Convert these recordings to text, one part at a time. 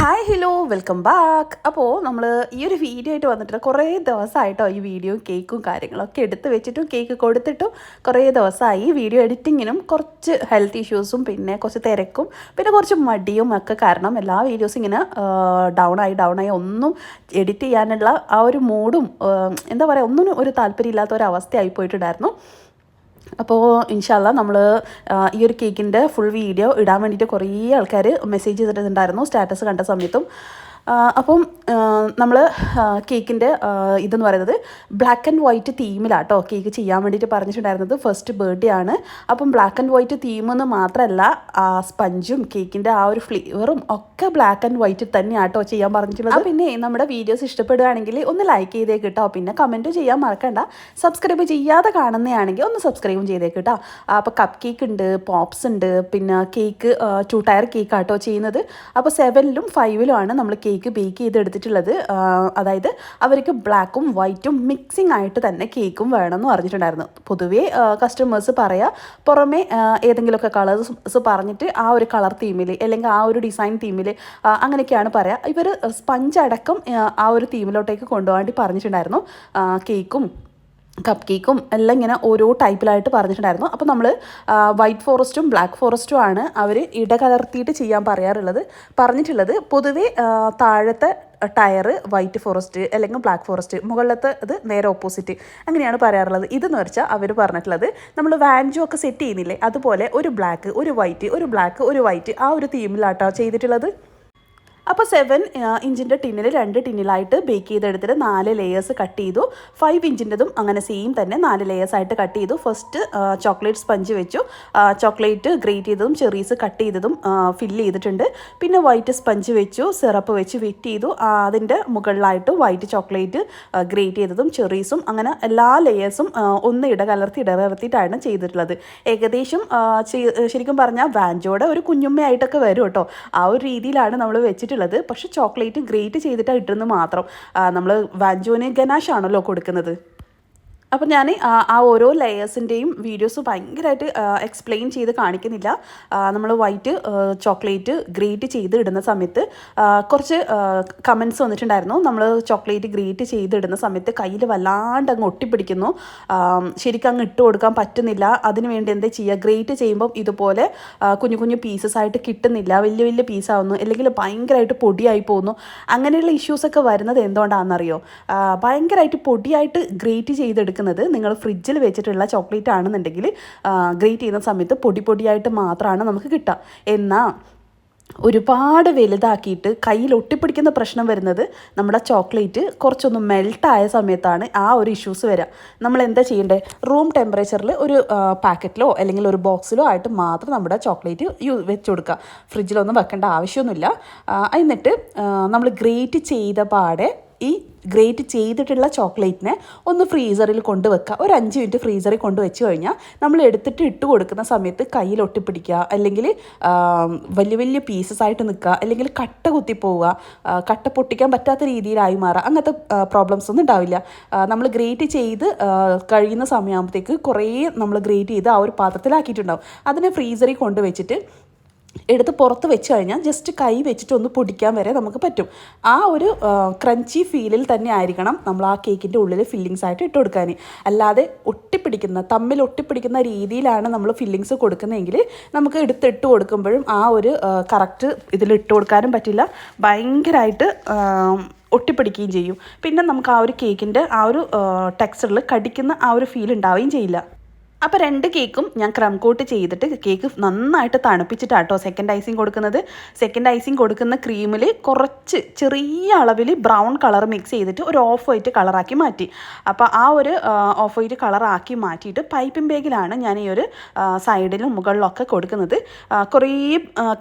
Hi hello welcome back. അപ്പോൾ നമ്മൾ ഈ ഒരു വീഡിയോ ആയിട്ട് വന്നിട്ട് കുറേ ദിവസമായിട്ടോ ഈ വീഡിയോ കേക്കും കാര്യങ്ങളൊക്കെ എടുത്ത് വെച്ചിട്ടും കേക്ക് കൊടുത്തിട്ടും കുറേ ദിവസമായി. വീഡിയോ എഡിറ്റിങ്ങിനും കുറച്ച് ഹെൽത്ത് ഇഷ്യൂസും പിന്നെ കുറച്ച് തിരക്കും പിന്നെ കുറച്ച് മടിയും ഒക്കെ കാരണം എല്ലാ വീഡിയോസും ഇങ്ങനെ ഡൗൺ ആയി ഒന്നും എഡിറ്റ് ചെയ്യാനുള്ള ആ ഒരു മൂഡും എന്താ പറയുക ഒന്നിനും ഒരു താല്പര്യമില്ലാത്ത ഒരു അവസ്ഥയായി പോയിട്ടുണ്ടായിരുന്നു. അപ്പോൾ ഇൻഷാല്ല നമ്മൾ ഈ ഒരു കേക്കിൻ്റെ ഫുൾ വീഡിയോ ഇടാൻ വേണ്ടിയിട്ട് കുറേ ആൾക്കാർ മെസ്സേജ് ചെയ്തിട്ടുണ്ടായിരുന്നു സ്റ്റാറ്റസ് കണ്ട സമയത്തും. അപ്പം നമ്മൾ കേക്കിൻ്റെ ഇതെന്ന് പറയുന്നത് ബ്ലാക്ക് ആൻഡ് വൈറ്റ് തീമിലാട്ടോ കേക്ക് ചെയ്യാൻ വേണ്ടിയിട്ട് പറഞ്ഞിട്ടുണ്ടായിരുന്നത്. ഫസ്റ്റ് ബർത്ത്ഡേ ആണ്. അപ്പം ബ്ലാക്ക് ആൻഡ് വൈറ്റ് തീമെന്ന് മാത്രമല്ല സ്പഞ്ചും കേക്കിൻ്റെ ആ ഒരു ഫ്ലേവറും ഒക്കെ ബ്ലാക്ക് ആൻഡ് വൈറ്റ് തന്നെയാട്ടോ ചെയ്യാൻ പറഞ്ഞിട്ടുള്ളത്. പിന്നെ നമ്മുടെ വീഡിയോസ് ഇഷ്ടപ്പെടുകയാണെങ്കിൽ ഒന്ന് ലൈക്ക് ചെയ്തേക്ക് കേട്ടോ. പിന്നെ കമൻറ്റ് ചെയ്യാൻ മറക്കണ്ട. സബ്സ്ക്രൈബ് ചെയ്യാതെ കാണുന്നതാണെങ്കിൽ ഒന്ന് സബ്സ്ക്രൈബും ചെയ്തേക്ക് കേട്ടോ. അപ്പോൾ കപ്പ് കേക്ക് ഉണ്ട്, പോപ്സ് ഉണ്ട്, പിന്നെ കേക്ക് 2 ടയർ കേക്കാട്ടോ ചെയ്യുന്നത്. അപ്പോൾ 7ലും 5ലും നമ്മൾ കേക്ക് ബേക്ക് ചെയ്തെടുത്തിട്ടുള്ളത്. അതായത് അവർക്ക് ബ്ലാക്കും വൈറ്റും മിക്സിംഗ് ആയിട്ട് തന്നെ കേക്കും വേണമെന്ന് പറഞ്ഞിട്ടുണ്ടായിരുന്നു. പൊതുവേ കസ്റ്റമേഴ്സ് പറയുക പുറമേ ഏതെങ്കിലുമൊക്കെ കളേഴ്സ് പറഞ്ഞിട്ട് ആ ഒരു കളർ തീമിൽ അല്ലെങ്കിൽ ആ ഒരു ഡിസൈൻ തീമിൽ അങ്ങനെയൊക്കെയാണ് പറയുക. ഇവർ സ്പഞ്ച് അടക്കം ആ ഒരു തീമിലോട്ടേക്ക് കൊണ്ടുപോകാൻ വേണ്ടി പറഞ്ഞിട്ടുണ്ടായിരുന്നു. കേക്കും കപ്പ് കേക്കും എല്ലാം ഇങ്ങനെ ഓരോ ടൈപ്പിലായിട്ട് പറഞ്ഞിട്ടുണ്ടായിരുന്നു. അപ്പോൾ നമ്മൾ വൈറ്റ് ഫോറസ്റ്റും ബ്ലാക്ക് ഫോറസ്റ്റും ആണ് അവർ ഇടകലർത്തിയിട്ട് ചെയ്യാൻ പറഞ്ഞിട്ടുള്ളത്. പൊതുവേ താഴത്തെ ടയർ വൈറ്റ് ഫോറസ്റ്റ് അല്ലെങ്കിൽ ബ്ലാക്ക് ഫോറസ്റ്റ്, മുകളിലത്തെ ഇത് നേരെ ഓപ്പോസിറ്റ് അങ്ങനെയാണ് പറയാറുള്ളത്. ഇതെന്ന് വെച്ചാൽ അവർ പറഞ്ഞിട്ടുള്ളത് നമ്മൾ വാൻജോ ഒക്കെ സെറ്റ് ചെയ്യുന്നില്ലേ അതുപോലെ ഒരു ബ്ലാക്ക് ഒരു വൈറ്റ് ഒരു ബ്ലാക്ക് ഒരു വൈറ്റ് ആ ഒരു തീമിലാട്ടോ ചെയ്തിട്ടുള്ളത്. അപ്പോൾ 7 ഇഞ്ചിൻ്റെ ടിന്നിൽ 2 ടിന്നിലായിട്ട് ബേക്ക് ചെയ്തെടുത്തിട്ട് 4 ലെയേഴ്സ് കട്ട് ചെയ്തു. 5 ഇഞ്ചിൻ്റെതും അങ്ങനെ സെയിം തന്നെ 4 ലെയേഴ്സായിട്ട് കട്ട് ചെയ്തു. ഫസ്റ്റ് ചോക്ലേറ്റ് സ്പഞ്ച് വെച്ചു. ചോക്ലേറ്റ് ഗ്രേറ്റ് ചെയ്തതും ചെറീസ് കട്ട് ചെയ്തതും ഫില്ല് ചെയ്തിട്ടുണ്ട്. പിന്നെ വൈറ്റ് സ്പഞ്ച് വെച്ചു, സിറപ്പ് വെച്ച് വെറ്റ് ചെയ്തു. അതിൻ്റെ മുകളിലായിട്ട് വൈറ്റ് ചോക്ലേറ്റ് ഗ്രേറ്റ് ചെയ്തതും ചെറീസും അങ്ങനെ എല്ലാ ലെയേഴ്സും ഒന്ന് ഇടകലർത്തിയിട്ടാണ് ചെയ്തിട്ടുള്ളത്. ഏകദേശം ശരിക്കും പറഞ്ഞാൽ വാൻജോയുടെ ഒരു കുഞ്ഞുമ്മയായിട്ടൊക്കെ വരും കേട്ടോ. ആ ഒരു രീതിയിലാണ് നമ്മൾ വെച്ചിട്ടുള്ളത്. പക്ഷെ ചോക്ലേറ്റ് ഗ്രേറ്റ് ചെയ്തിട്ടാണ് ഇട്ടെന്ന് മാത്രം. നമ്മൾ വാൻജോന് ഗനാഷ് ആണല്ലോ കൊടുക്കുന്നത്. അപ്പോൾ ഞാൻ ആ ഓരോ ലെയേഴ്സിൻ്റെയും വീഡിയോസ് ഭയങ്കരമായിട്ട് എക്സ്പ്ലെയിൻ ചെയ്ത് കാണിക്കുന്നില്ല. നമ്മൾ വൈറ്റ് ചോക്ലേറ്റ് ഗ്രേറ്റ് ചെയ്ത് ഇടുന്ന സമയത്ത് കുറച്ച് കമൻറ്റ്സ് വന്നിട്ടുണ്ടായിരുന്നു. നമ്മൾ ചോക്ലേറ്റ് ഗ്രേറ്റ് ചെയ്തിടുന്ന സമയത്ത് കയ്യിൽ വല്ലാണ്ട് അങ്ങ് ഒട്ടിപ്പിടിക്കുന്നു, ശരിക്കും അങ്ങ് ഇട്ട് കൊടുക്കാൻ പറ്റുന്നില്ല. അതിന് വേണ്ടി എന്താ ചെയ്യുക, ഗ്രേറ്റ് ചെയ്യുമ്പം ഇതുപോലെ കുഞ്ഞു കുഞ്ഞു പീസസ് ആയിട്ട് കിട്ടുന്നില്ല, വലിയ വലിയ പീസാവുന്നു, അല്ലെങ്കിൽ ഭയങ്കരമായിട്ട് പൊടിയായി പോകുന്നു. അങ്ങനെയുള്ള ഇഷ്യൂസൊക്കെ വരുന്നത് എന്തുകൊണ്ടാണെന്നറിയോ? ഭയങ്കരമായിട്ട് പൊടിയായിട്ട് ഗ്രേറ്റ് ചെയ്തെടുക്കുന്നത് നിങ്ങൾ ഫ്രിഡ്ജിൽ വെച്ചിട്ടുള്ള ചോക്ലേറ്റ് ആണെന്നുണ്ടെങ്കിൽ ഗ്രേറ്റ് ചെയ്യുന്ന സമയത്ത് പൊടിയായിട്ട് മാത്രമാണ് നമുക്ക് കിട്ടുക. എന്നാൽ ഒരുപാട് വലുതാക്കിയിട്ട് കയ്യിൽ ഒട്ടിപ്പിടിക്കുന്ന പ്രശ്നം വരുന്നത് നമ്മുടെ ചോക്ലേറ്റ് കുറച്ചൊന്ന് മെൽട്ടായ സമയത്താണ് ആ ഒരു ഇഷ്യൂസ് വരിക. നമ്മൾ എന്താ ചെയ്യേണ്ടത്, റൂം ടെമ്പറേച്ചറിൽ ഒരു പാക്കറ്റിലോ അല്ലെങ്കിൽ ഒരു ബോക്സിലോ ആയിട്ട് മാത്രം നമ്മുടെ ചോക്ലേറ്റ് വെച്ച് കൊടുക്കുക. ഫ്രിഡ്ജിലൊന്നും വെക്കേണ്ട ആവശ്യമൊന്നുമില്ല. എന്നിട്ട് നമ്മൾ ഗ്രേറ്റ് ചെയ്ത പാടെ ഈ ഗ്രേറ്റ് ചെയ്തിട്ടുള്ള ചോക്ലേറ്റിനെ ഒന്ന് ഫ്രീസറിൽ കൊണ്ടുവെക്കുക. ഒരു 5 മിനിറ്റ് ഫ്രീസറിൽ കൊണ്ടുവച്ച് കഴിഞ്ഞാൽ നമ്മൾ എടുത്തിട്ട് ഇട്ട് കൊടുക്കുന്ന സമയത്ത് കയ്യിൽ ഒട്ടിപ്പിടിക്കുക, അല്ലെങ്കിൽ വലിയ വലിയ പീസസ് ആയിട്ട് നിൽക്കുക, അല്ലെങ്കിൽ കട്ട കുത്തിപ്പോവുക, കട്ട പൊട്ടിക്കാൻ പറ്റാത്ത രീതിയിലായി മാറുക. അങ്ങനത്തെ പ്രോബ്ലംസ് ഒന്നും ഉണ്ടാവില്ല. നമ്മൾ ഗ്രേറ്റ് ചെയ്ത് കഴിയുന്ന സമയമാകുമ്പോഴത്തേക്ക് കുറേ നമ്മൾ ഗ്രേറ്റ് ചെയ്ത് ആ ഒരു പാത്രത്തിലാക്കിയിട്ടുണ്ടാവും. അതിനെ ഫ്രീസറിൽ കൊണ്ടുവച്ചിട്ട് എടുത്ത് പുറത്ത് വെച്ച് കഴിഞ്ഞാൽ ജസ്റ്റ് കൈ വെച്ചിട്ട് ഒന്ന് പൊടിക്കാൻ വരെ നമുക്ക് പറ്റും. ആ ഒരു ക്രഞ്ചി ഫീലിൽ തന്നെ ആയിരിക്കണം നമ്മൾ ആ കേക്കിൻ്റെ ഉള്ളിൽ ഫില്ലിങ്സ് ആയിട്ട് ഇട്ട് കൊടുക്കാൻ. അല്ലാതെ തമ്മിൽ ഒട്ടിപ്പിടിക്കുന്ന രീതിയിലാണ് നമ്മൾ ഫില്ലിങ്സ് കൊടുക്കുന്നതെങ്കിൽ നമുക്ക് എടുത്തിട്ട് കൊടുക്കുമ്പോഴും ആ ഒരു കറക്റ്റ് ഇതിൽ ഇട്ട് കൊടുക്കാനും പറ്റില്ല, ഭയങ്കരമായിട്ട് ഒട്ടിപ്പിടിക്കുകയും ചെയ്യും. പിന്നെ നമുക്ക് ആ ഒരു കേക്കിൻ്റെ ആ ഒരു ടെക്സ്ചറിൽ കടിക്കുന്ന ആ ഒരു ഫീൽ ഉണ്ടാവുകയും ചെയ്യില്ല. അപ്പോൾ 2 കേക്കും ഞാൻ ക്രം കോട്ട് ചെയ്തിട്ട് കേക്ക് നന്നായിട്ട് തണുപ്പിച്ചിട്ടാട്ടോ സെക്കൻഡ് ഐസിങ് കൊടുക്കുന്നത്. സെക്കൻഡ് ഐസിങ് കൊടുക്കുന്ന ക്രീമിൽ കുറച്ച് ചെറിയ അളവിൽ ബ്രൗൺ കളർ മിക്സ് ചെയ്തിട്ട് ഒരു ഓഫ് വൈറ്റ് കളറാക്കി മാറ്റി. അപ്പോൾ ആ ഒരു ഓഫ് വൈറ്റ് കളറാക്കി മാറ്റിയിട്ട് പൈപ്പിംഗ് ബാഗിലാണ് ഞാൻ ഈ ഒരു സൈഡിലും മുകളിലൊക്കെ കൊടുക്കുന്നത്. കുറേ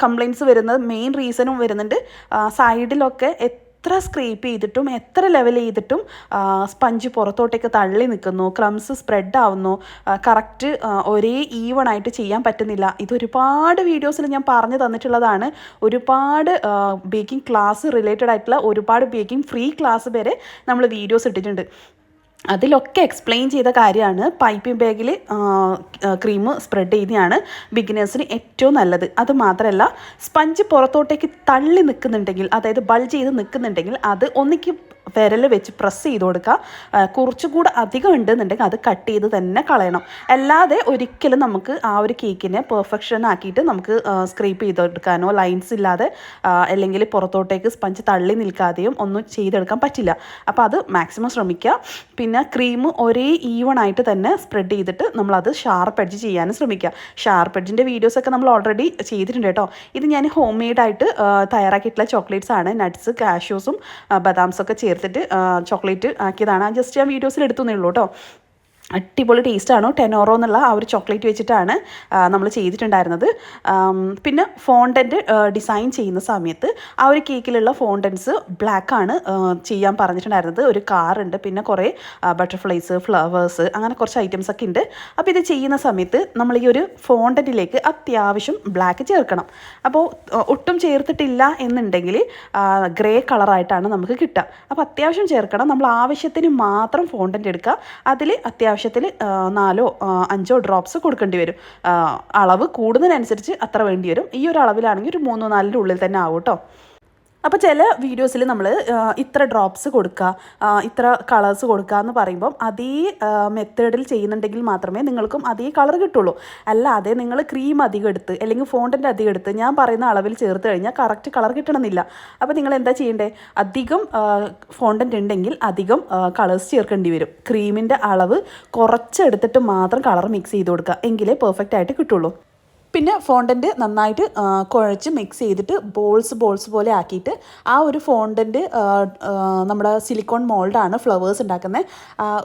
കംപ്ലയിൻറ്റ്സ് വരുന്നത് മെയിൻ റീസണും വരുന്നുണ്ട്. സൈഡിലൊക്കെ എത്ര സ്ക്രേപ്പ് ചെയ്തിട്ടും എത്ര ലെവൽ ചെയ്തിട്ടും സ്പഞ്ച് പുറത്തോട്ടേക്ക് തള്ളി നിൽക്കുന്നു, ക്രംസ് സ്പ്രെഡ് ആവുന്നു, കറക്റ്റ് ഒരേ ഈവൺ ആയിട്ട് ചെയ്യാൻ പറ്റുന്നില്ല. ഇതൊരുപാട് വീഡിയോസിൽ ഞാൻ പറഞ്ഞു തന്നിട്ടുള്ളതാണ്. ഒരുപാട് ബേക്കിംഗ് ക്ലാസ് റിലേറ്റഡ് ആയിട്ടുള്ള ഒരുപാട് ബേക്കിംഗ് ഫ്രീ ക്ലാസ് വരെ നമ്മൾ വീഡിയോസ് ഇട്ടിട്ടുണ്ട്. അതിലൊക്കെ എക്സ്പ്ലെയിൻ ചെയ്ത കാര്യമാണ് പൈപ്പിംഗ് ബാഗിൽ ക്രീം സ്പ്രെഡ് ചെയ്യുന്നതാണ് ബിഗിനേഴ്സിന് ഏറ്റവും നല്ലത്. അത് മാത്രമല്ല സ്പഞ്ച് പുറത്തോട്ടേക്ക് തള്ളി നിൽക്കുന്നുണ്ടെങ്കിൽ, അതായത് ബൾജ് ചെയ്ത് നിൽക്കുന്നുണ്ടെങ്കിൽ അത് ഒന്നിക്ക് വിരൽ വെച്ച് പ്രസ് ചെയ്ത് കൊടുക്കുക. കുറച്ചുകൂടെ അധികം ഉണ്ടെന്നുണ്ടെങ്കിൽ അത് കട്ട് ചെയ്ത് തന്നെ കളയണം. അല്ലാതെ ഒരിക്കലും നമുക്ക് ആ ഒരു കേക്കിനെ പെർഫെക്ഷൻ ആക്കിയിട്ട് നമുക്ക് സ്ക്രേപ്പ് ചെയ്തെടുക്കാനോ ലൈൻസ് ഇല്ലാതെ അല്ലെങ്കിൽ പുറത്തോട്ടേക്ക് സ്പഞ്ച് തള്ളി നിൽക്കാതെയും ഒന്നും ചെയ്തെടുക്കാൻ പറ്റില്ല. അപ്പോൾ അത് മാക്സിമം ശ്രമിക്കുക. പിന്നെ ക്രീം ഒരേ ഈവൺ ആയിട്ട് തന്നെ സ്പ്രെഡ് ചെയ്തിട്ട് നമ്മളത് ഷാർപ്പ് എഡ്ജ് ചെയ്യാനും ശ്രമിക്കുക. ഷാർപ്പ് എഡ്ജിൻ്റെ വീഡിയോസൊക്കെ നമ്മൾ ഓൾറെഡി ചെയ്തിട്ടുണ്ട് കേട്ടോ. ഇത് ഞാൻ ഹോം മെയ്ഡായിട്ട് തയ്യാറാക്കിയിട്ടുള്ള ചോക്ലേറ്റ്സ് ആണ്. നട്ട്സ്, കാഷ്യൂസും ബദാംസൊക്കെ ചേർത്തിട്ട് ചോക്ലേറ്റ് ആക്കിയതാണ്. ജസ്റ്റ് ഞാൻ വീഡിയോസിൽ എടുത്തുന്നേ ഉള്ളൂ കേട്ടോ. അടിപൊളി ടേസ്റ്റാണ്. ടെനോറോ എന്നുള്ള ആ ഒരു ചോക്ലേറ്റ് വെച്ചിട്ടാണ് നമ്മൾ ചെയ്തിട്ടുണ്ടായിരുന്നത്. പിന്നെ ഫോണ്ടൻറ്റ് ഡിസൈൻ ചെയ്യുന്ന സമയത്ത് ആ ഒരു കേക്കിലുള്ള ഫോണ്ടൻസ് ബ്ലാക്കാണ് ചെയ്യാൻ പറഞ്ഞിട്ടുണ്ടായിരുന്നത്. ഒരു കാറുണ്ട്, പിന്നെ കുറേ ബട്ടർഫ്ലൈസ്, ഫ്ലവേഴ്സ്, അങ്ങനെ കുറച്ച് ഐറ്റംസ് ഒക്കെ ഉണ്ട്. അപ്പോൾ ഇത് ചെയ്യുന്ന സമയത്ത് നമ്മൾ ഈ ഒരു ഫോണ്ടൻറ്റിലേക്ക് അത്യാവശ്യം ബ്ലാക്ക് ചേർക്കണം. അപ്പോൾ ഒട്ടും ചേർത്തിട്ടില്ല എന്നുണ്ടെങ്കിൽ ഗ്രേ കളറായിട്ടാണ് നമുക്ക് കിട്ടുക. അപ്പോൾ അത്യാവശ്യം ചേർക്കണം. നമ്മൾ ആവശ്യത്തിന് മാത്രം ഫോണ്ടൻറ്റ് എടുക്കുക. അതിൽ അത്യാവശ്യത്തിൽ 4 or 5 ഡ്രോപ്സ് കൊടുക്കേണ്ടി വരും. അളവ് കൂടുന്നതിനനുസരിച്ച് അത്ര വേണ്ടി വരും. ഈ ഒരു അളവിലാണെങ്കിൽ ഒരു 3 or 4 ഉള്ളിൽ തന്നെ ആവും കേട്ടോ. അപ്പോൾ ചില വീഡിയോസിൽ നമ്മൾ ഇത്ര ഡ്രോപ്സ് കൊടുക്കുക, ഇത്ര കളേഴ്സ് കൊടുക്കുക എന്ന് പറയുമ്പം അതേ മെത്തേഡിൽ ചെയ്യുന്നുണ്ടെങ്കിൽ മാത്രമേ നിങ്ങൾക്കും അതേ കളർ കിട്ടുള്ളൂ. അല്ലാതെ നിങ്ങൾ ക്രീം അധികം എടുത്ത് അല്ലെങ്കിൽ ഫോണ്ടൻ്റ് അധികം എടുത്ത് ഞാൻ പറയുന്ന അളവിൽ ചേർത്ത് കഴിഞ്ഞാൽ കറക്റ്റ് കളർ കിട്ടണമെന്നില്ല. അപ്പോൾ നിങ്ങൾ എന്താ ചെയ്യേണ്ടത്? അധികം ഫോണ്ടൻ്റ് ഉണ്ടെങ്കിൽ അധികം കളേഴ്സ് ചേർക്കേണ്ടി വരും. ക്രീമിൻ്റെ അളവ് കുറച്ചെടുത്തിട്ട് മാത്രം കളർ മിക്സ് ചെയ്ത് കൊടുക്കുക, എങ്കിലേ പെർഫെക്റ്റ് ആയിട്ട് കിട്ടുള്ളൂ. പിന്നെ ഫോണ്ടൻറ്റ് നന്നായിട്ട് കുഴച്ച് മിക്സ് ചെയ്തിട്ട് ബോൾസ് പോലെ ആക്കിയിട്ട് ആ ഒരു ഫോണ്ടൻറ്റ് നമ്മുടെ സിലിക്കോൺ മോൾഡാണ് ഫ്ലവേഴ്സ് ഉണ്ടാക്കുന്നത്.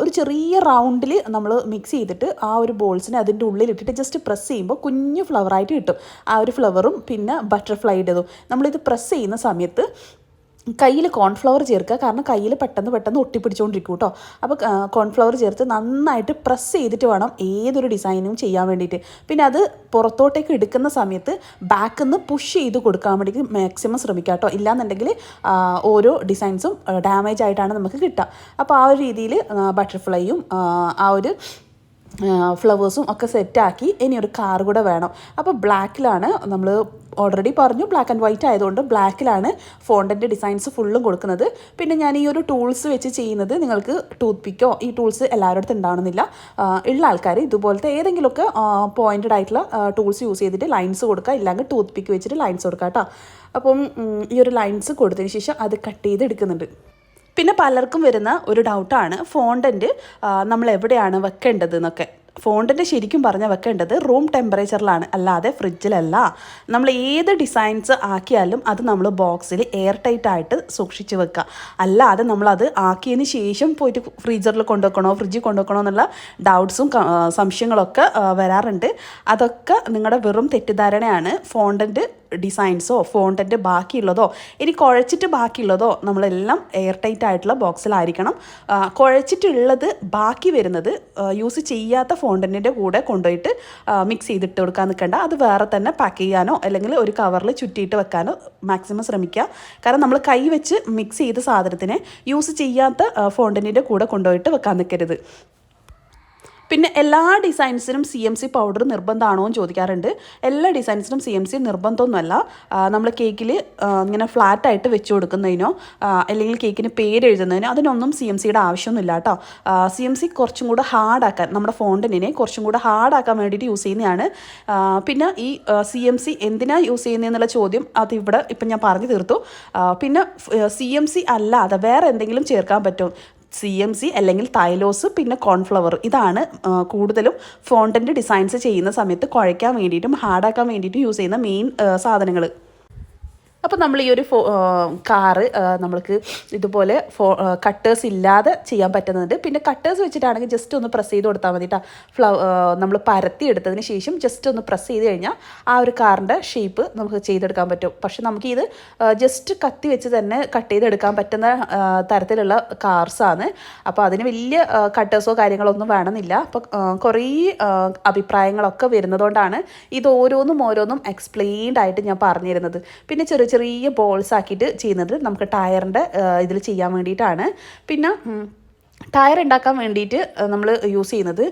ഒരു ചെറിയ റൗണ്ടിൽ നമ്മൾ മിക്സ് ചെയ്തിട്ട് ആ ഒരു ബോൾസിനെ അതിൻ്റെ ഉള്ളിലിട്ടിട്ട് ജസ്റ്റ് പ്രസ് ചെയ്യുമ്പോൾ കുഞ്ഞു ഫ്ലവറായിട്ട് കിട്ടും. ആ ഒരു ഫ്ലവറും പിന്നെ ബട്ടർഫ്ലൈയുടേതും നമ്മളിത് പ്രസ് ചെയ്യുന്ന സമയത്ത് കയ്യിൽ കോൺഫ്ലവർ ചേർക്കുക. കാരണം കയ്യിൽ പെട്ടെന്ന് ഒട്ടിപ്പിടിച്ചുകൊണ്ടിരിക്കും കേട്ടോ. അപ്പോൾ കോൺഫ്ലവർ ചേർത്ത് നന്നായിട്ട് പ്രസ് ചെയ്തിട്ട് വേണം ഏതൊരു ഡിസൈനും ചെയ്യാൻ വേണ്ടിയിട്ട്. പിന്നെ അത് പുറത്തോട്ടേക്ക് എടുക്കുന്ന സമയത്ത് ബാക്കിൽ നിന്ന് പുഷ് ചെയ്ത് കൊടുക്കാൻ വേണ്ടിയിട്ട് മാക്സിമം ശ്രമിക്കുക കേട്ടോ. ഇല്ലാന്നുണ്ടെങ്കിൽ ഓരോ ഡിസൈൻസും ഡാമേജ് ആയിട്ടാണ് നമുക്ക് കിട്ടുക. അപ്പോൾ ആ ഒരു രീതിയിൽ ബട്ടർഫ്ലൈയും ആ ഒരു ഫ്ലവേഴ്സും ഒക്കെ സെറ്റാക്കി ഇനി ഒരു കാർ കൂടെ വേണം. അപ്പോൾ ബ്ലാക്കിലാണ് നമ്മൾ ഓൾറെഡി പറഞ്ഞു, ബ്ലാക്ക് ആൻഡ് വൈറ്റ് ആയതുകൊണ്ട് ബ്ലാക്കിലാണ് ഫോണ്ടൻ്റ് ഡിസൈൻസ് ഫുള്ളും കൊടുക്കുന്നത്. പിന്നെ ഞാൻ ഈ ഒരു ടൂൾസ് വെച്ച് ചെയ്യുന്നത്, നിങ്ങൾക്ക് ടൂത്ത് പിക്കോ ഈ ടൂൾസ് എല്ലാവരുടെ അടുത്ത് ഉണ്ടാവണമെന്നില്ല. ഉള്ള ആൾക്കാർ ഇതുപോലത്തെ ഏതെങ്കിലുമൊക്കെ പോയിൻറ്റഡ് ആയിട്ടുള്ള ടൂൾസ് യൂസ് ചെയ്തിട്ട് ലൈൻസ് കൊടുക്കുക, ഇല്ലെങ്കിൽ ടൂത്ത് പിക്ക് വെച്ചിട്ട് ലൈൻസ് കൊടുക്കുക കേട്ടോ. അപ്പം ഈ ഒരു ലൈൻസ് കൊടുത്തതിന് ശേഷം അത് കട്ട് ചെയ്ത് എടുക്കുന്നുണ്ട്. പിന്നെ പലർക്കും വരുന്ന ഒരു ഡൗട്ടാണ് ഫോണ്ടൻറ്റ് നമ്മൾ എവിടെയാണ് വെക്കേണ്ടത് എന്നൊക്കെ. ഫോണ്ടൻറ്റ് ശരിക്കും പറഞ്ഞാൽ വെക്കേണ്ടത് റൂം ടെമ്പറേച്ചറിലാണ്, അല്ലാതെ ഫ്രിഡ്ജിലല്ല. നമ്മൾ ഏത് ഡിസൈൻസ് ആക്കിയാലും അത് നമ്മൾ ബോക്സിൽ എയർ ടൈറ്റ് ആയിട്ട് സൂക്ഷിച്ച് വെക്കുക. അല്ലാതെ നമ്മളത് ആക്കിയതിന് ശേഷം പോയിട്ട് ഫ്രീസറിൽ കൊണ്ടുവെക്കണോ ഫ്രിഡ്ജിൽ കൊണ്ടുവെക്കണോ എന്നുള്ള ഡൗട്ട്സും സംശയങ്ങളൊക്കെ വരാറുണ്ട്. അതൊക്കെ നിങ്ങളുടെ വെറും തെറ്റിദ്ധാരണയാണ്. ഫോണ്ടൻറ്റ് ഡിസൈൻസോ ഫോണ്ടൻറ്റ് ബാക്കിയുള്ളതോ ഇനി കുഴച്ചിട്ട് ബാക്കിയുള്ളതോ നമ്മളെല്ലാം എയർ ടൈറ്റ് ആയിട്ടുള്ള ബോക്സിലായിരിക്കണം. കുഴച്ചിട്ടുള്ളത് ബാക്കി വരുന്നത് യൂസ് ചെയ്യാത്ത ഫോണ്ടൻറ്റിൻ്റെ കൂടെ കൊണ്ടുപോയിട്ട് മിക്സ് ചെയ്തിട്ട് കൊടുക്കാൻ നിൽക്കേണ്ട. അത് വേറെ തന്നെ പാക്ക് ചെയ്യാനോ അല്ലെങ്കിൽ ഒരു കവറിൽ ചുറ്റിയിട്ട് വെക്കാനോ മാക്സിമം ശ്രമിക്കുക. കാരണം നമ്മൾ കൈ വെച്ച് മിക്സ് ചെയ്ത സാധനത്തിനെ യൂസ് ചെയ്യാത്ത ഫോണ്ടൻറ്റിൻ്റെ കൂടെ കൊണ്ടുപോയിട്ട് വെക്കാൻ നിൽക്കരുത്. പിന്നെ എല്ലാ ഡിസൈൻസിനും CMC പൗഡർ നിർബന്ധമാണോ എന്ന് ചോദിക്കാറുണ്ട്. എല്ലാ ഡിസൈൻസിനും CMC നിർബന്ധമൊന്നുമല്ല. നമ്മൾ കേക്കിൽ ഇങ്ങനെ ഫ്ലാറ്റായിട്ട് വെച്ച് കൊടുക്കുന്നതിനോ അല്ലെങ്കിൽ കേക്കിന് പേര് എഴുതുന്നതിനോ അതിനൊന്നും CMCയുടെ ആവശ്യമൊന്നുമില്ല കേട്ടോ. CMC കുറച്ചും കൂടെ ഹാർഡാക്കാൻ, നമ്മുടെ ഫോണ്ടൻറ്റിനെ കുറച്ചും കൂടെ ഹാർഡാക്കാൻ വേണ്ടിയിട്ട് യൂസ് ചെയ്യുന്നതാണ്. പിന്നെ ഈ CMC എന്തിനാണ് യൂസ് ചെയ്യുന്നതെന്നുള്ള ചോദ്യം അതിവിടെ ഇപ്പം ഞാൻ പറഞ്ഞു തീർത്തു. പിന്നെ CMC അല്ലാതെ വേറെ എന്തെങ്കിലും ചേർക്കാൻ പറ്റുമോ? CMC അല്ലെങ്കിൽ തൈലോസ് പിന്നെ കോൺഫ്ലവർ, ഇതാണ് കൂടുതലും ഫോണ്ടൻറ്റ് ഡിസൈൻസ് ചെയ്യുന്ന സമയത്ത് കുഴയ്ക്കാൻ വേണ്ടിയിട്ടും ഹാർഡാക്കാൻ വേണ്ടിയിട്ടും യൂസ് ചെയ്യുന്ന മെയിൻ സാധനങ്ങൾ. അപ്പോൾ നമ്മൾ ഈ ഒരു കാറ് നമ്മൾക്ക് ഇതുപോലെ കട്ടേഴ്സ് ഇല്ലാതെ ചെയ്യാൻ പറ്റുന്നുണ്ട്. പിന്നെ കട്ടേഴ്സ് വെച്ചിട്ടാണെങ്കിൽ ജസ്റ്റ് ഒന്ന് പ്രസ് ചെയ്ത് കൊടുത്താൽ മതി കേട്ടോ. നമ്മൾ പരത്തി എടുത്തതിന് ശേഷം ജസ്റ്റ് ഒന്ന് പ്രസ് ചെയ്ത് കഴിഞ്ഞാൽ ആ ഒരു കാറിൻ്റെ ഷേപ്പ് നമുക്ക് ചെയ്തെടുക്കാൻ പറ്റും. പക്ഷെ നമുക്കിത് ജസ്റ്റ് കത്തി വെച്ച് തന്നെ കട്ട് ചെയ്തെടുക്കാൻ പറ്റുന്ന തരത്തിലുള്ള കാർസാണ്. അപ്പോൾ അതിന് വലിയ കട്ടേഴ്സോ കാര്യങ്ങളോ ഒന്നും വേണമെന്നില്ല. അപ്പോൾ കുറേ അഭിപ്രായങ്ങളൊക്കെ വരുന്നതുകൊണ്ടാണ് ഇത് ഓരോന്നും എക്സ്പ്ലെയിൻഡ് ആയിട്ട് ഞാൻ പറഞ്ഞിരുന്നത്. പിന്നെ ചെറിയ ബോൾസ് ആക്കിയിട്ട് ചെയ്യുന്നത് നമുക്ക് ടയറിൻ്റെ ഇതിൽ ചെയ്യാൻ വേണ്ടിയിട്ടാണ്. പിന്നെ ടയർ ഉണ്ടാക്കാൻ വേണ്ടിയിട്ട് നമ്മൾ യൂസ് ചെയ്യുന്നത്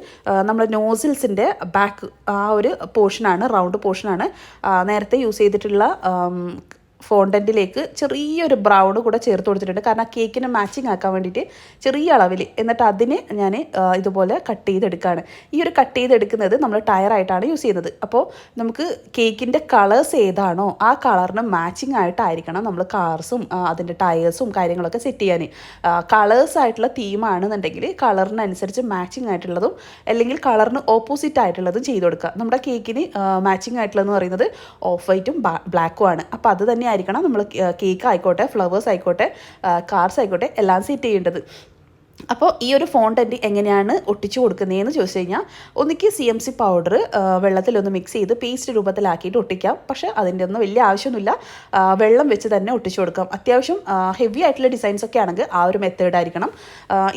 നമ്മൾ നോസിൽസിൻ്റെ ബാക്ക് ആ ഒരു പോർഷനാണ്, റൗണ്ട് പോർഷനാണ്. നേരത്തെ യൂസ് ചെയ്തിട്ടുള്ള ഫോണ്ടൻറ്റിലേക്ക് ചെറിയൊരു ബ്രൗൺ കൂടെ ചേർത്ത് കൊടുത്തിട്ടുണ്ട്. കാരണം കേക്കിന് മാച്ചിങ് ആക്കാൻ വേണ്ടിയിട്ട് ചെറിയ അളവിൽ. എന്നിട്ട് അതിനെ ഞാൻ ഇതുപോലെ കട്ട് ചെയ്തെടുക്കുകയാണ്. ഈ ഒരു കട്ട് ചെയ്തെടുക്കുന്നത് നമ്മൾ ടയറായിട്ടാണ് യൂസ് ചെയ്യുന്നത്. അപ്പോൾ നമുക്ക് കേക്കിൻ്റെ കളേഴ്സ് ഏതാണോ ആ കളറിന് മാച്ചിങ് ആയിട്ടായിരിക്കണം നമ്മൾ കാർസും അതിൻ്റെ ടയേഴ്സും കാര്യങ്ങളൊക്കെ സെറ്റ് ചെയ്യാൻ. കളേഴ്സ് ആയിട്ടുള്ള തീമാണെന്നുണ്ടെങ്കിൽ കളറിനനുസരിച്ച് മാച്ചിങ് ആയിട്ടുള്ളതും അല്ലെങ്കിൽ കളറിന് ഓപ്പോസിറ്റ് ആയിട്ടുള്ളതും ചെയ്ത് കൊടുക്കുക. നമ്മുടെ കേക്കിന് മാച്ചിങ് ആയിട്ടുള്ളതെന്ന് പറയുന്നത് ഓഫ് വൈറ്റും ബ്ലാക്കും ആണ്. അപ്പോൾ അത് തന്നെ ആയിരിക്കണം നമ്മൾ കേക്ക് ആയിക്കോട്ടെ, ഫ്ലവേഴ്സ് ആയിക്കോട്ടെ, കാർസ് ആയിക്കോട്ടെ എല്ലാം സെറ്റ് ചെയ്യേണ്ടത്. അപ്പോൾ ഈ ഒരു ഫോണ്ടൻറ്റ് എങ്ങനെയാണ് ഒട്ടിച്ചു കൊടുക്കുന്നതെന്ന് ചോദിച്ചു കഴിഞ്ഞാൽ, ഒന്നിക്ക് CMC പൗഡർ വെള്ളത്തിലൊന്ന് മിക്സ് ചെയ്ത് പേസ്റ്റ് രൂപത്തിലാക്കിയിട്ട് ഒട്ടിക്കാം. പക്ഷേ അതിൻ്റെ ഒന്നും വലിയ ആവശ്യമൊന്നുമില്ല, വെള്ളം വെച്ച് തന്നെ ഒട്ടിച്ചു കൊടുക്കാം. അത്യാവശ്യം ഹെവി ആയിട്ടുള്ള ഡിസൈൻസ് ഒക്കെ ആണെങ്കിൽ ആ ഒരു മെത്തേഡ് ആയിരിക്കണം.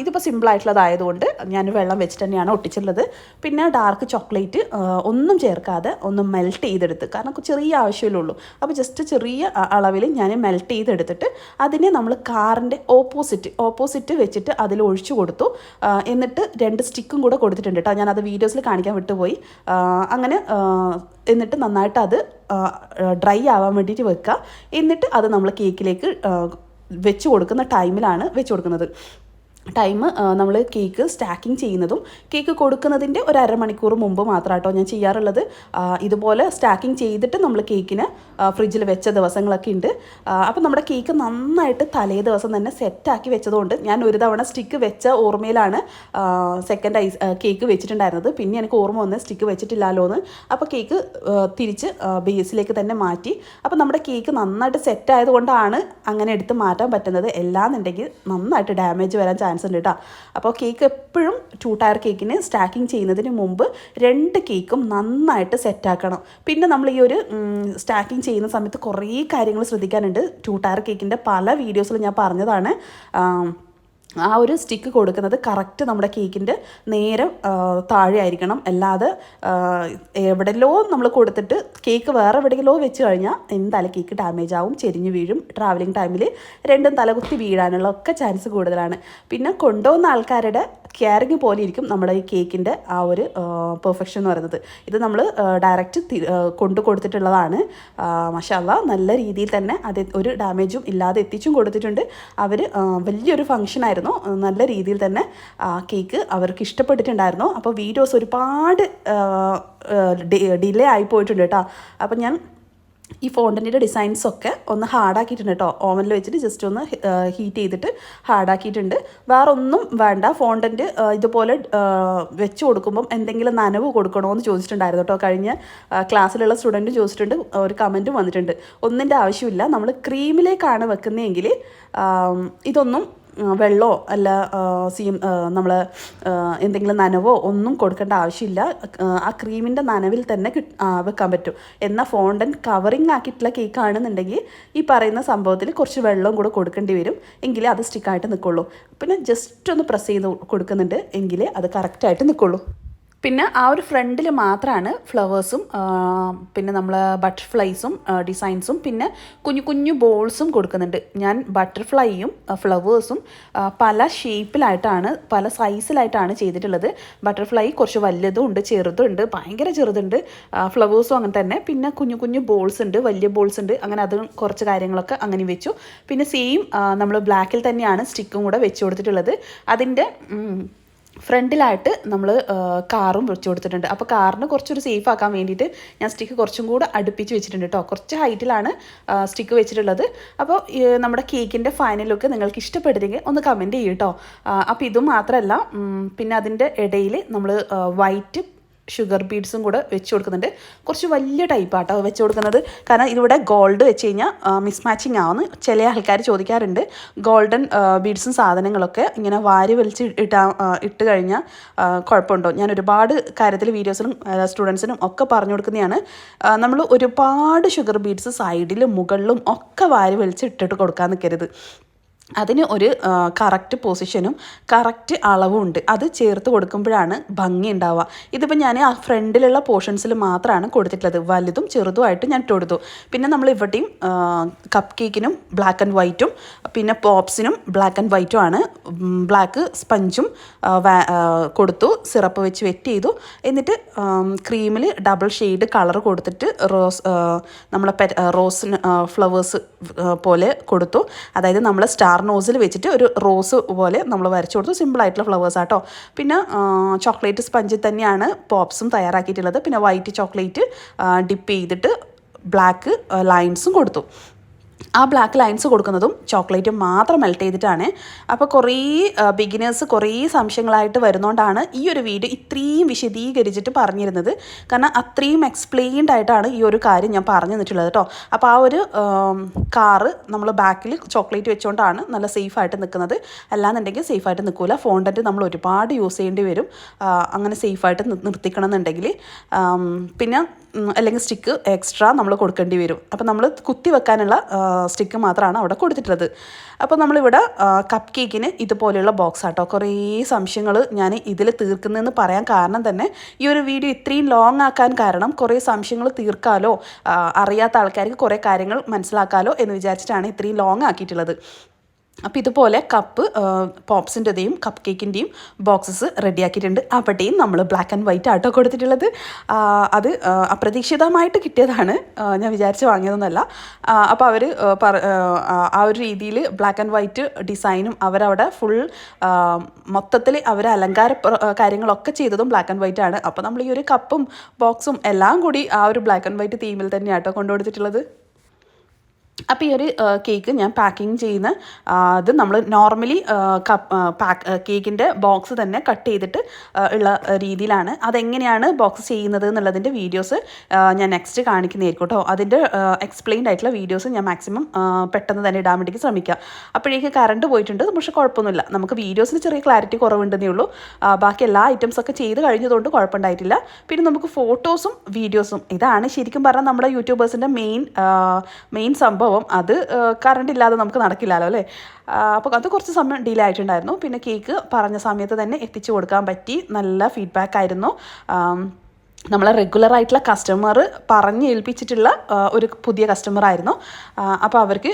ഇതിപ്പോൾ സിമ്പിളായിട്ടുള്ളതായതുകൊണ്ട് ഞാൻ വെള്ളം വെച്ചിട്ട് തന്നെയാണ് ഒട്ടിച്ചുള്ളത്. പിന്നെ ഡാർക്ക് ചോക്ലേറ്റ് ഒന്നും ചേർക്കാതെ ഒന്ന് മെൽറ്റ് ചെയ്തെടുത്ത്, കാരണം ചെറിയ ആവശ്യമല്ലേ ഉള്ളൂ. അപ്പോൾ ജസ്റ്റ് ചെറിയ അളവിൽ ഞാൻ മെൽറ്റ് ചെയ്തെടുത്തിട്ട് അതിനെ നമ്മൾ കാറിൻ്റെ ഓപ്പോസിറ്റ് വെച്ചിട്ട് അതിൽ ഒഴിച്ചു കൊടുത്തു. എന്നിട്ട് 2 സ്റ്റിക്കും കൂടെ കൊടുത്തിട്ടുണ്ട് കേട്ടോ. ഞാനത് വീഡിയോസിൽ കാണിക്കാൻ വിട്ടുപോയി. അങ്ങനെ എന്നിട്ട് നന്നായിട്ട് അത് ഡ്രൈ ആവാൻ വേണ്ടിയിട്ട് വെക്കുക. എന്നിട്ട് അത് നമ്മൾ കേക്കിലേക്ക് വെച്ച് കൊടുക്കുന്ന ടൈമിലാണ് വെച്ച് കൊടുക്കുന്നത്. ടൈം നമ്മൾ കേക്ക് സ്റ്റാക്കിങ് ചെയ്യുന്നതും കേക്ക് കൊടുക്കുന്നതിൻ്റെ ഒരു അരമണിക്കൂർ മുമ്പ് മാത്രം കേട്ടോ ഞാൻ ചെയ്യാറുള്ളത്. ഇതുപോലെ സ്റ്റാക്കിങ് ചെയ്തിട്ട് നമ്മൾ കേക്കിന് ഫ്രിഡ്ജിൽ വെച്ച ദിവസങ്ങളൊക്കെ ഉണ്ട്. അപ്പോൾ നമ്മുടെ കേക്ക് നന്നായിട്ട് തലേ ദിവസം തന്നെ സെറ്റാക്കി വെച്ചതുകൊണ്ട് ഞാൻ ഒരു തവണ സ്റ്റിക്ക് വെച്ച ഓർമ്മയിലാണ് സെക്കൻഡ് കേക്ക് വെച്ചിട്ടുണ്ടായിരുന്നത്. പിന്നെ എനിക്ക് ഓർമ്മ വന്ന് സ്റ്റിക്ക് വെച്ചിട്ടില്ലല്ലോ എന്ന്. അപ്പോൾ കേക്ക് തിരിച്ച് ബേസിലേക്ക് തന്നെ മാറ്റി. അപ്പോൾ നമ്മുടെ കേക്ക് നന്നായിട്ട് സെറ്റായതുകൊണ്ടാണ് അങ്ങനെ എടുത്ത് മാറ്റാൻ പറ്റുന്നത്. എല്ലാന്നുണ്ടെങ്കിൽ നന്നായിട്ട് ഡാമേജ് വരാൻ ചാൻസ് ഉണ്ട് കേട്ടോ. അപ്പോൾ കേക്ക് എപ്പോഴും 2 ടയർ കേക്കിന് സ്റ്റാക്കിങ് ചെയ്യുന്നതിന് മുമ്പ് 2 കേക്കും നന്നായിട്ട് സെറ്റാക്കണം. പിന്നെ നമ്മൾ ഈ ഒരു സ്റ്റാക്കിങ് ചെയ്യുന്ന സമയത്ത് കുറേ കാര്യങ്ങൾ ശ്രദ്ധിക്കാനുണ്ട്. 2 ടയർ കേക്കിൻ്റെ പല വീഡിയോസിലും ഞാൻ പറഞ്ഞതാണ്. ആ ഒരു സ്റ്റിക്ക് കൊടുക്കുന്നത് കറക്റ്റ് നമ്മുടെ കേക്കിൻ്റെ നേരെ താഴെ ആയിരിക്കണം. അല്ലാതെ എവിടെയല്ലോ നമ്മൾ കൊടുത്തിട്ട് കേക്ക് വേറെ എവിടെയെങ്കിലോ വെച്ച് കഴിഞ്ഞാൽ എന്തായാലും കേക്ക് ഡാമേജ് ആവും, ചെരിഞ്ഞ് വീഴും. ട്രാവലിംഗ് ടൈമിൽ രണ്ടും തലകുത്തി വീഴാനുള്ള ഒക്കെ ചാൻസ് കൂടുതലാണ്. പിന്നെ കൊണ്ടുപോകുന്ന ആൾക്കാരുടെ കെയറിങ് പോലെ ഇരിക്കും നമ്മുടെ ഈ കേക്കിൻ്റെ ആ ഒരു പെർഫെക്ഷൻ എന്ന് പറയുന്നത്. ഇത് നമ്മൾ ഡയറക്റ്റ് കൊണ്ടു കൊടുത്തിട്ടുള്ളതാണ്. മാഷാഅല്ലാ നല്ല രീതിയിൽ തന്നെ അത് ഒരു ഡാമേജും ഇല്ലാതെ എത്തിച്ചും കൊടുത്തിട്ടുണ്ട്. അവർ വലിയൊരു ഫംഗ്ഷനായിരുന്നു. നല്ല രീതിയിൽ തന്നെ കേക്ക് അവർക്ക് ഇഷ്ടപ്പെട്ടിട്ടുണ്ടായിരുന്നു. അപ്പോൾ വീഡിയോസ് ഒരുപാട് ഡിലേ ആയി പോയിട്ടുണ്ട് കേട്ടോ. അപ്പം ഞാൻ ഈ ഫോണ്ടൻറ്റിൻ്റെ ഡിസൈൻസൊക്കെ ഒന്ന് ഹാർഡാക്കിയിട്ടുണ്ട് കേട്ടോ. ഓവനിൽ വെച്ചിട്ട് ജസ്റ്റ് ഒന്ന് ഹീറ്റ് ചെയ്തിട്ട് ഹാർഡാക്കിയിട്ടുണ്ട്. വേറെ ഒന്നും വേണ്ട. ഫോണ്ടൻറ്റ് ഇതുപോലെ വെച്ച് കൊടുക്കുമ്പം എന്തെങ്കിലും നനവ് കൊടുക്കണോ എന്ന് ചോദിച്ചിട്ടുണ്ടായിരുന്നു കേട്ടോ. കഴിഞ്ഞ ക്ലാസ്സിലുള്ള സ്റ്റുഡൻറ്റ് ചോദിച്ചിട്ടുണ്ട്, ഒരു കമൻറ്റും വന്നിട്ടുണ്ട്. ഒന്നിൻ്റെ ആവശ്യമില്ല. നമ്മൾ ക്രീമിലേക്കാണ് വെക്കുന്നതെങ്കിൽ ഇതൊന്നും വെള്ളമോ അല്ല നമ്മൾ എന്തെങ്കിലും നനവോ ഒന്നും കൊടുക്കേണ്ട ആവശ്യമില്ല. ആ ക്രീമിൻ്റെ നനവിൽ തന്നെ വെക്കാൻ പറ്റും. എന്നാൽ ഫോണ്ടൻറ്റ് കവറിങ് ആക്കിയിട്ടുള്ള കേക്ക് ആണെന്നുണ്ടെങ്കിൽ ഈ പറയുന്ന സംഭവത്തിൽ കുറച്ച് വെള്ളവും കൂടെ കൊടുക്കേണ്ടി വരും. എങ്കിലേ അത് സ്റ്റിക്കായിട്ട് നിൽക്കുള്ളൂ. പിന്നെ ജസ്റ്റ് ഒന്ന് പ്രസ് ചെയ്ത് കൊടുക്കുന്നുണ്ട് എങ്കിലേ അത് കറക്റ്റായിട്ട് നിൽക്കുള്ളൂ. പിന്നെ ആ ഒരു ഫ്രണ്ടിൽ മാത്രമാണ് ഫ്ലവേഴ്സും പിന്നെ നമ്മൾ ബട്ടർഫ്ലൈസും ഡിസൈൻസും പിന്നെ കുഞ്ഞു കുഞ്ഞു ബോൾസും കൊടുക്കുന്നുണ്ട്. ഞാൻ ബട്ടർഫ്ലൈയും ഫ്ലവേഴ്സും പല ഷേപ്പിലായിട്ടാണ് പല സൈസിലായിട്ടാണ് ചെയ്തിട്ടുള്ളത്. ബട്ടർഫ്ലൈ കുറച്ച് വലുതും ഉണ്ട്, ചെറുതുണ്ട്, ഭയങ്കര ചെറുതുണ്ട്. ഫ്ലവേഴ്സും അങ്ങനെ തന്നെ. പിന്നെ കുഞ്ഞു കുഞ്ഞു ബോൾസ് ഉണ്ട്, വലിയ ബോൾസ് ഉണ്ട്. അങ്ങനെ അതും കുറച്ച് കാര്യങ്ങളൊക്കെ അങ്ങനെ വെച്ചു. പിന്നെ സെയിം നമ്മൾ ബ്ലാക്കിൽ തന്നെയാണ് സ്റ്റിക്കും കൂടെ വെച്ച് കൊടുത്തിട്ടുള്ളത്. അതിൻ്റെ ഫ്രണ്ടിലായിട്ട് നമ്മൾ കാറും വെച്ച് കൊടുത്തിട്ടുണ്ട്. അപ്പോൾ കാറിന് കുറച്ചൊരു സേഫ് ആക്കാൻ വേണ്ടിയിട്ട് ഞാൻ സ്റ്റിക്ക് കുറച്ചും കൂടെ അടുപ്പിച്ച് വെച്ചിട്ടുണ്ട് കേട്ടോ. കുറച്ച് ഹൈറ്റിലാണ് സ്റ്റിക്ക് വെച്ചിട്ടുള്ളത്. അപ്പോൾ നമ്മുടെ കേക്കിൻ്റെ ഫൈനൽ ലുക്ക് നിങ്ങൾക്ക് ഇഷ്ടപ്പെട്ടില്ലെങ്കിൽ ഒന്ന് കമൻറ്റ് ചെയ്യും കേട്ടോ. അപ്പോൾ ഇതും മാത്രമല്ല, പിന്നെ അതിൻ്റെ ഇടയിൽ നമ്മൾ വൈറ്റ് ഷുഗർ ബീഡ്സും കൂടെ വെച്ച് കൊടുക്കുന്നുണ്ട്. കുറച്ച് വലിയ ടൈപ്പാട്ടോ വെച്ച് കൊടുക്കുന്നത്. കാരണം ഇതിവിടെ ഗോൾഡ് വെച്ച് കഴിഞ്ഞാൽ മിസ്മാച്ചിങ് ആവുമെന്ന് ചില ആൾക്കാർ ചോദിക്കാറുണ്ട്. ഗോൾഡൻ ബീഡ്സും സാധനങ്ങളൊക്കെ ഇങ്ങനെ വാരി വലിച്ച് ഇട്ട് കഴിഞ്ഞാൽ കുഴപ്പമുണ്ടോ? ഞാൻ ഒരുപാട് കാര്യത്തിൽ വീഡിയോസിലും സ്റ്റുഡൻസിനും ഒക്കെ പറഞ്ഞു കൊടുക്കുന്നതാണ്. നമ്മൾ ഒരുപാട് ഷുഗർ ബീഡ്സ് സൈഡിലും മുകളിലും ഒക്കെ വാരി വലിച്ച് ഇട്ടിട്ട് കൊടുക്കാൻ നിൽക്കരുത്. അതിന് ഒരു കറക്റ്റ് പൊസിഷനും കറക്റ്റ് അളവും ഉണ്ട്. അത് ചേർത്ത് കൊടുക്കുമ്പോഴാണ് ഭംഗി ഉണ്ടാവുക. ഇതിപ്പോൾ ഞാൻ ആ ഫ്രണ്ടിലുള്ള പോർഷൻസിൽ മാത്രമാണ് കൊടുത്തിട്ടുള്ളത്. വലുതും ചെറുതുമായിട്ട് ഞാൻ ഇട്ട് കൊടുത്തു. പിന്നെ നമ്മൾ ഇവിടെയും കപ്പ് കേക്കിനും ബ്ലാക്ക് ആൻഡ് വൈറ്റും പിന്നെ പോപ്സിനും ബ്ലാക്ക് ആൻഡ് വൈറ്റും ആണ്. ബ്ലാക്ക് സ്പഞ്ചും കൊടുത്തു, സിറപ്പ് വെച്ച് വെറ്റ് ചെയ്തു. എന്നിട്ട് ക്രീമിൽ ഡബിൾ ഷെയ്ഡ് കളർ കൊടുത്തിട്ട് റോസ് ഫ്ലവേഴ്സ് പോലെ കൊടുത്തു. അതായത് നമ്മൾ സ്റ്റാർ നോസിൽ വെച്ചിട്ട് ഒരു റോസ് പോലെ നമ്മൾ വരച്ചു കൊടുത്തു. സിമ്പിളായിട്ടുള്ള ഫ്ലവേഴ്സ് ആട്ടോ. പിന്നെ ചോക്ലേറ്റ് സ്പഞ്ചിൽ തന്നെയാണ് പോപ്സും തയ്യാറാക്കിയിട്ടുള്ളത്. പിന്നെ വൈറ്റ് ചോക്ലേറ്റ് ഡിപ്പ് ചെയ്തിട്ട് ബ്ലാക്ക് ലൈൻസും കൊടുത്തു. ആ ബ്ലാക്ക് ലൈൻസ് കൊടുക്കുന്നതും ചോക്ലേറ്റ് മാത്രം മെൽറ്റ് ചെയ്തിട്ടാണ്. അപ്പോൾ കുറേ ബിഗിനേഴ്സ് കുറേ സംശയങ്ങളായിട്ട് വരുന്നതുകൊണ്ടാണ് ഈ ഒരു വീഡിയോ ഇത്രയും വിശദീകരിച്ചിട്ട് പറഞ്ഞിരുന്നത്. കാരണം അത്രയും എക്സ്പ്ലെയിൻഡ് ആയിട്ടാണ് ഈ ഒരു കാര്യം ഞാൻ പറഞ്ഞു തന്നിട്ടുള്ളത് കേട്ടോ. അപ്പോൾ ആ ഒരു കാറ് നമ്മൾ ബാക്കിൽ ചോക്ലേറ്റ് വെച്ചുകൊണ്ടാണ് നല്ല സേഫായിട്ട് നിൽക്കുന്നത്. അല്ലാന്നുണ്ടെങ്കിൽ സേഫായിട്ട് നിൽക്കില്ല. ഫോണ്ടൻറ്റ് നമ്മൾ ഒരുപാട് യൂസ് ചെയ്യേണ്ടി വരും അങ്ങനെ സേഫായിട്ട് നിർത്തിക്കണം എന്നുണ്ടെങ്കിൽ. പിന്നെ അല്ലെങ്കിൽ സ്റ്റിക്ക് എക്സ്ട്രാ നമ്മൾ കൊടുക്കേണ്ടി വരും. അപ്പോൾ നമ്മൾ കുത്തി വെക്കാനുള്ള സ്റ്റിക്ക് മാത്രമാണ് അവിടെ കൊടുത്തിട്ടുള്ളത്. അപ്പോൾ നമ്മളിവിടെ കപ്പ് കേക്കിന് ഇതുപോലെയുള്ള ബോക്സ് ആട്ടോ. കുറേ സംശയങ്ങൾ ഞാൻ ഇതിൽ തീർക്കുന്നതെന്ന് പറയാൻ കാരണം തന്നെ ഈ ഒരു വീഡിയോ ഇത്രയും ലോങ് ആക്കാൻ കാരണം കുറേ സംശയങ്ങൾ തീർക്കാലോ, അറിയാത്ത ആൾക്കാർക്ക് കുറേ കാര്യങ്ങൾ മനസ്സിലാക്കാലോ എന്ന് വിചാരിച്ചിട്ടാണ് ഇത്രയും ലോങ് ആക്കിയിട്ടുള്ളത്. അപ്പോൾ ഇതുപോലെ കപ്പ് പോപ്സിൻ്റെയും കപ്പ് കേക്കിൻ്റെയും ബോക്സസ് റെഡിയാക്കിയിട്ടുണ്ട്. അവിടെയും നമ്മൾ ബ്ലാക്ക് ആൻഡ് വൈറ്റ് ആട്ടോ കൊടുത്തിട്ടുള്ളത്. അത് അപ്രതീക്ഷിതമായിട്ട് കിട്ടിയതാണ്, ഞാൻ വിചാരിച്ച് വാങ്ങിയതൊന്നുമല്ല. അപ്പോൾ അവർ ആ ഒരു രീതിയിൽ ബ്ലാക്ക് ആൻഡ് വൈറ്റ് ഡിസൈനും അവരവിടെ ഫുൾ മൊത്തത്തിൽ അവർ അലങ്കാര കാര്യങ്ങളൊക്കെ ചെയ്തതും ബ്ലാക്ക് ആൻഡ് വൈറ്റ് ആണ്. അപ്പോൾ നമ്മൾ ഈ ഒരു കപ്പും ബോക്സും എല്ലാം കൂടി ആ ഒരു ബ്ലാക്ക് ആൻഡ് വൈറ്റ് തീമിൽ തന്നെയാട്ടോ കൊണ്ടുകൊടുത്തിട്ടുള്ളത്. അപ്പോൾ ഈ ഒരു കേക്ക് ഞാൻ പാക്കിങ് ചെയ്യുന്ന ഇത് നമ്മൾ നോർമലി കേക്കിൻ്റെ ബോക്സ് തന്നെ കട്ട് ചെയ്തിട്ട് ഉള്ള രീതിയിലാണ്. അതെങ്ങനെയാണ് ബോക്സ് ചെയ്യുന്നത് എന്നുള്ളതിൻ്റെ വീഡിയോസ് ഞാൻ നെക്സ്റ്റ് കാണിക്കുന്നതായിരിക്കും കേട്ടോ. അതിൻ്റെ എക്സ്പ്ലെയിൻഡ് ആയിട്ടുള്ള വീഡിയോസ് ഞാൻ മാക്സിമം പെട്ടെന്ന് തന്നെ ഇടാൻ വേണ്ടിയിട്ട് ശ്രമിക്കാം. അപ്പോഴേക്ക് കറണ്ട് പോയിട്ടുണ്ട്, പക്ഷേ കുഴപ്പമൊന്നുമില്ല. നമുക്ക് വീഡിയോസിന് ചെറിയ ക്ലാരിറ്റി കുറവുണ്ടെന്നേ ഉള്ളൂ. ബാക്കി എല്ലാ ഐറ്റംസൊക്കെ ചെയ്ത് കഴിഞ്ഞതുകൊണ്ട് കുഴപ്പമുണ്ടായിട്ടില്ല. പിന്നെ നമുക്ക് ഫോട്ടോസും വീഡിയോസും ഇതാണ് ശരിക്കും പറഞ്ഞാൽ നമ്മുടെ യൂട്യൂബേഴ്സിൻ്റെ മെയിൻ സംഭവം. അത് കറണ്ട് ഇല്ലാതെ നമുക്ക് നടക്കില്ലല്ലോ അല്ലേ. അപ്പോൾ അത് കുറച്ച് സമയം ഡിലേ ആയിട്ടുണ്ടായിരുന്നു. പിന്നെ കേക്ക് പറഞ്ഞ സമയത്ത് തന്നെ എത്തിച്ചു കൊടുക്കാൻ പറ്റി. നല്ല ഫീഡ്ബാക്ക് ആയിരുന്നു. നമ്മളെ റെഗുലറായിട്ടുള്ള കസ്റ്റമർ പറഞ്ഞ് ഏൽപ്പിച്ചിട്ടുള്ള ഒരു പുതിയ കസ്റ്റമറായിരുന്നു. അപ്പോൾ അവർക്ക്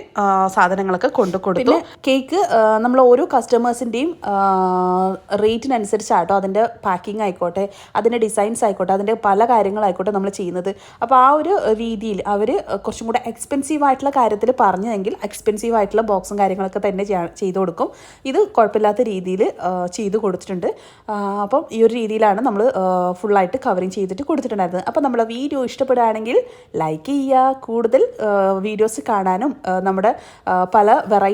സാധനങ്ങളൊക്കെ കൊടുത്തു. കേക്ക് നമ്മൾ ഓരോ കസ്റ്റമേഴ്സിൻ്റെയും റേറ്റിനനുസരിച്ചാട്ടോ അതിൻ്റെ പാക്കിംഗ് ആയിക്കോട്ടെ, അതിൻ്റെ ഡിസൈൻസ് ആയിക്കോട്ടെ, അതിൻ്റെ പല കാര്യങ്ങളായിക്കോട്ടെ നമ്മൾ ചെയ്യുന്നത്. അപ്പോൾ ആ ഒരു രീതിയിൽ അവർ കുറച്ചും കൂടെ എക്സ്പെൻസീവ് ആയിട്ടുള്ള കാര്യത്തിൽ പറഞ്ഞതെങ്കിൽ എക്സ്പെൻസീവ് ആയിട്ടുള്ള ബോക്സും കാര്യങ്ങളൊക്കെ തന്നെ ചെയ്തു കൊടുക്കും. ഇത് കുഴപ്പമില്ലാത്ത രീതിയിൽ ചെയ്തു കൊടുത്തിട്ടുണ്ട്. അപ്പം ഈ ഒരു രീതിയിലാണ് നമ്മൾ ഫുള്ളായിട്ട് കവറിങ് ചെയ്തിട്ട് കൊടുത്തിട്ടുണ്ടായിരുന്നത്. അപ്പോൾ നമ്മളെ വീഡിയോ ഇഷ്ടപ്പെടുകയാണെങ്കിൽ ലൈക്ക് ചെയ്യുക. കൂടുതൽ വീഡിയോസ് കാണാനും നമ്മുടെ പല വെറൈറ്റി